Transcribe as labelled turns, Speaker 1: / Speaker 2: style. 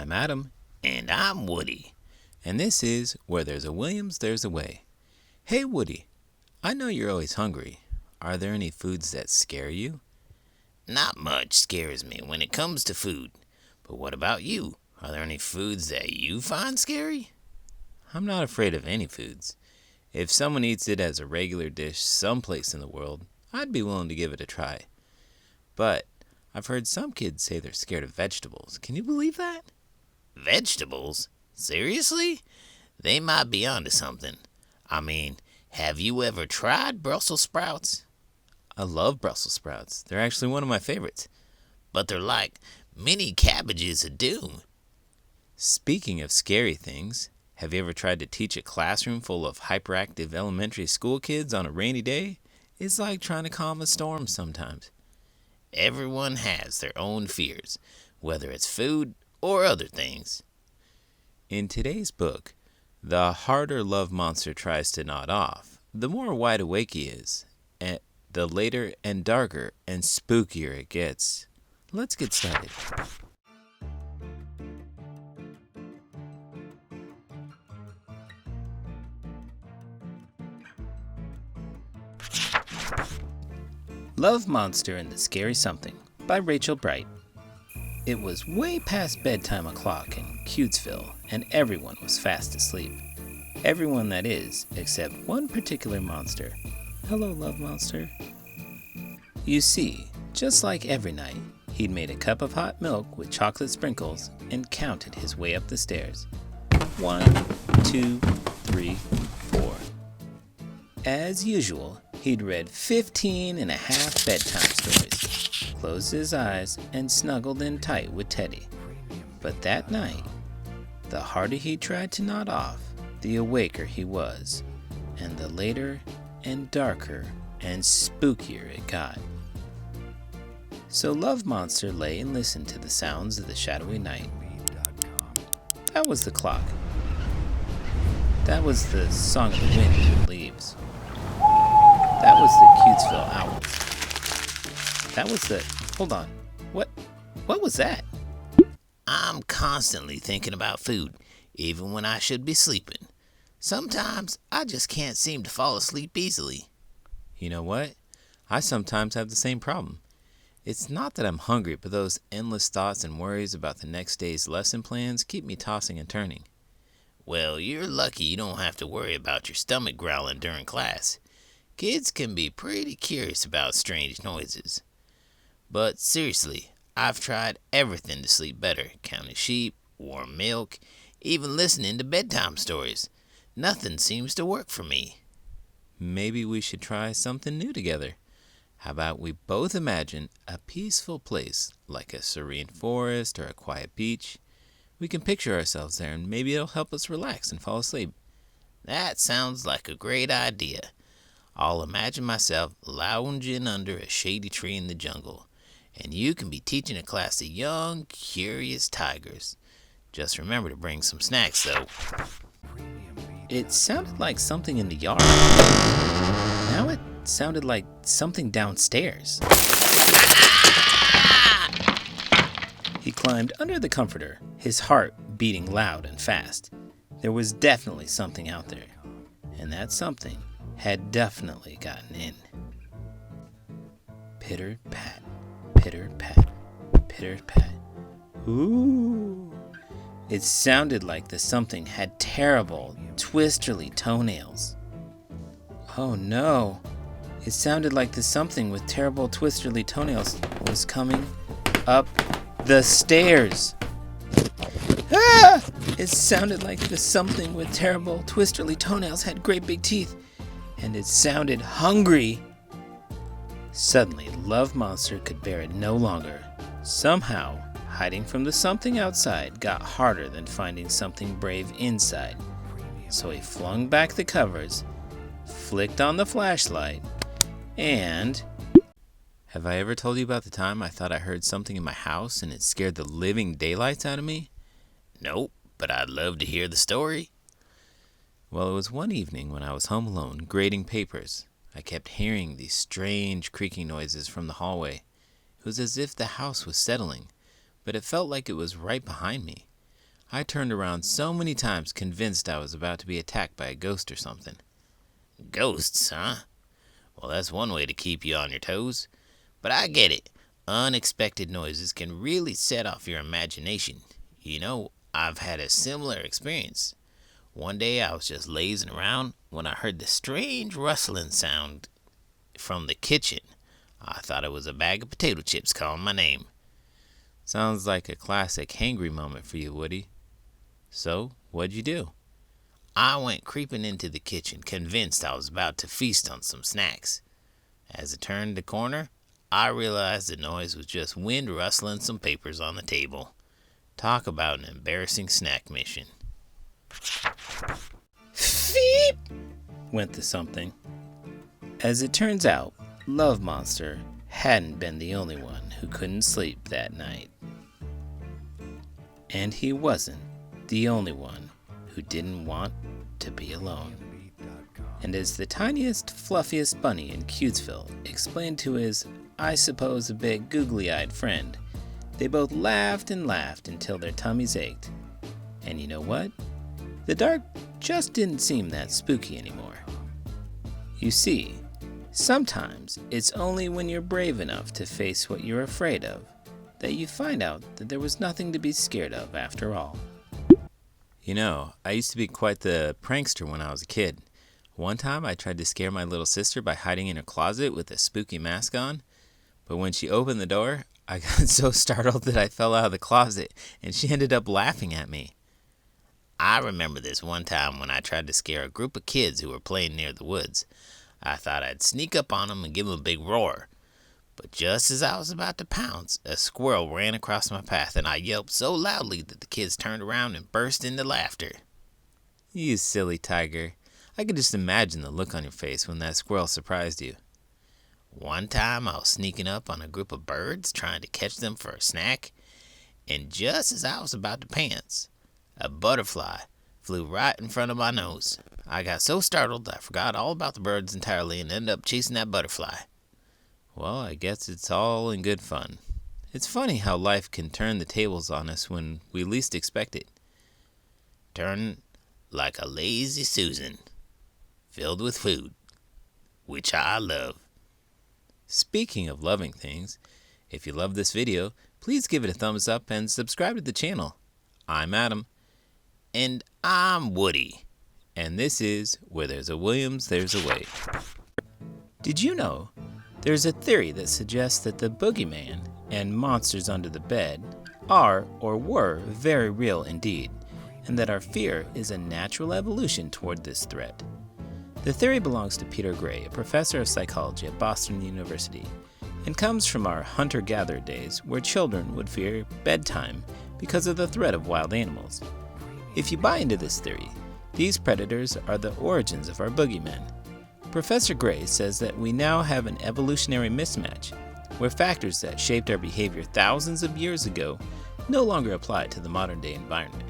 Speaker 1: I'm Adam.
Speaker 2: And I'm Woody.
Speaker 1: And this is Where There's a Williams, There's a Way. Hey Woody, I know you're always hungry. Are there any foods that scare you?
Speaker 2: Not much scares me when it comes to food. But what about you? Are there any foods that you find scary?
Speaker 1: I'm not afraid of any foods. If someone eats it as a regular dish someplace in the world, I'd be willing to give it a try. But I've heard some kids say they're scared of vegetables. Can you believe that?
Speaker 2: Vegetables? Seriously? They might be onto something. I mean, have you ever tried Brussels sprouts?
Speaker 1: I love Brussels sprouts. They're actually one of my favorites.
Speaker 2: But they're like mini cabbages of doom.
Speaker 1: Speaking of scary things, have you ever tried to teach a classroom full of hyperactive elementary school kids on a rainy day? It's like trying to calm a storm sometimes.
Speaker 2: Everyone has their own fears, whether it's food or other things.
Speaker 1: In today's book, the harder love monster tries to nod off, the more wide awake he is, and the later and darker and spookier it gets. Let's get started. Love Monster and the Scary Something by Rachel Bright. It was way past bedtime o'clock in Cutesville, and everyone was fast asleep. Everyone, that is, except one particular monster. Hello, Love Monster. You see, just like every night, he'd made a cup of hot milk with chocolate sprinkles and counted his way up the stairs. 1, 2, 3, 4. As usual, he'd read 15 and a half bedtime stories, closed his eyes, and snuggled in tight with Teddy. But that night, the harder he tried to nod off, the awaker he was, and the later and darker and spookier it got. So Love Monster lay and listened to the sounds of the shadowy night. That was the clock. That was the song of the wind and leaves. That was the Cutesville owls. That was the... Hold on. What was that?
Speaker 2: I'm constantly thinking about food, even when I should be sleeping. Sometimes I just can't seem to fall asleep easily.
Speaker 1: You know what? I sometimes have the same problem. It's not that I'm hungry, but those endless thoughts and worries about the next day's lesson plans keep me tossing and turning.
Speaker 2: Well, you're lucky you don't have to worry about your stomach growling during class. Kids can be pretty curious about strange noises. But seriously, I've tried everything to sleep better. Counting sheep, warm milk, even listening to bedtime stories. Nothing seems to work for me.
Speaker 1: Maybe we should try something new together. How about we both imagine a peaceful place, like a serene forest or a quiet beach? We can picture ourselves there, and maybe it'll help us relax and fall asleep.
Speaker 2: That sounds like a great idea. I'll imagine myself lounging under a shady tree in the jungle, and you can be teaching a class of young, curious tigers. Just remember to bring some snacks, though.
Speaker 1: It sounded like something in the yard. Now it sounded like something downstairs. He climbed under the comforter, his heart beating loud and fast. There was definitely something out there, and that something had definitely gotten in. Pitter-pat, pitter-pat, pitter-pat. Ooh! It sounded like the something had terrible, twisterly toenails. Oh no! It sounded like the something with terrible, twisterly toenails was coming up the stairs. Ah! It sounded like the something with terrible, twisterly toenails had great big teeth, and it sounded hungry. Suddenly, Love Monster could bear it no longer. Somehow, hiding from the something outside got harder than finding something brave inside. So he flung back the covers, flicked on the flashlight, and... Have I ever told you about the time I thought I heard something in my house and it scared the living daylights out of me?
Speaker 2: Nope, but I'd love to hear the story.
Speaker 1: Well, it was one evening when I was home alone, grading papers. I kept hearing these strange creaking noises from the hallway. It was as if the house was settling, but it felt like it was right behind me. I turned around so many times convinced I was about to be attacked by a ghost or something.
Speaker 2: Ghosts, huh? Well, that's one way to keep you on your toes. But I get it. Unexpected noises can really set off your imagination. You know, I've had a similar experience. One day I was just lazing around when I heard the strange rustling sound from the kitchen. I thought it was a bag of potato chips calling my name.
Speaker 1: Sounds like a classic hangry moment for you, Woody. So, what'd you do?
Speaker 2: I went creeping into the kitchen, convinced I was about to feast on some snacks. As I turned the corner, I realized the noise was just wind rustling some papers on the table. Talk about an embarrassing snack mission.
Speaker 1: Feep! Went the something. As it turns out, Love Monster hadn't been the only one who couldn't sleep that night. And he wasn't the only one who didn't want to be alone. And as the tiniest, fluffiest bunny in Cutesville explained to his, I suppose, a bit googly-eyed friend, they both laughed and laughed until their tummies ached. And you know what? The dark just didn't seem that spooky anymore. You see, sometimes it's only when you're brave enough to face what you're afraid of that you find out that there was nothing to be scared of after all. You know, I used to be quite the prankster when I was a kid. One time I tried to scare my little sister by hiding in her closet with a spooky mask on, but when she opened the door, I got so startled that I fell out of the closet and she ended up laughing at me.
Speaker 2: I remember this one time when I tried to scare a group of kids who were playing near the woods. I thought I'd sneak up on them and give them a big roar. But just as I was about to pounce, a squirrel ran across my path and I yelped so loudly that the kids turned around and burst into laughter.
Speaker 1: You silly tiger. I could just imagine the look on your face when that squirrel surprised you.
Speaker 2: One time I was sneaking up on a group of birds trying to catch them for a snack, and just as I was about to pants, a butterfly flew right in front of my nose. I got so startled I forgot all about the birds entirely and ended up chasing that butterfly.
Speaker 1: Well, I guess it's all in good fun. It's funny how life can turn the tables on us when we least expect it.
Speaker 2: Turn like a lazy Susan, filled with food, which I love.
Speaker 1: Speaking of loving things, if you love this video, please give it a thumbs up and subscribe to the channel. I'm Adam.
Speaker 2: And I'm Woody.
Speaker 1: And this is Where There's a Williams, There's a Way. Did you know there's a theory that suggests that the boogeyman and monsters under the bed are or were very real indeed, and that our fear is a natural evolution toward this threat? The theory belongs to Peter Gray, a professor of psychology at Boston University, and comes from our hunter-gatherer days where children would fear bedtime because of the threat of wild animals. If you buy into this theory, these predators are the origins of our boogeymen. Professor Gray says that we now have an evolutionary mismatch, where factors that shaped our behavior thousands of years ago no longer apply to the modern-day environment.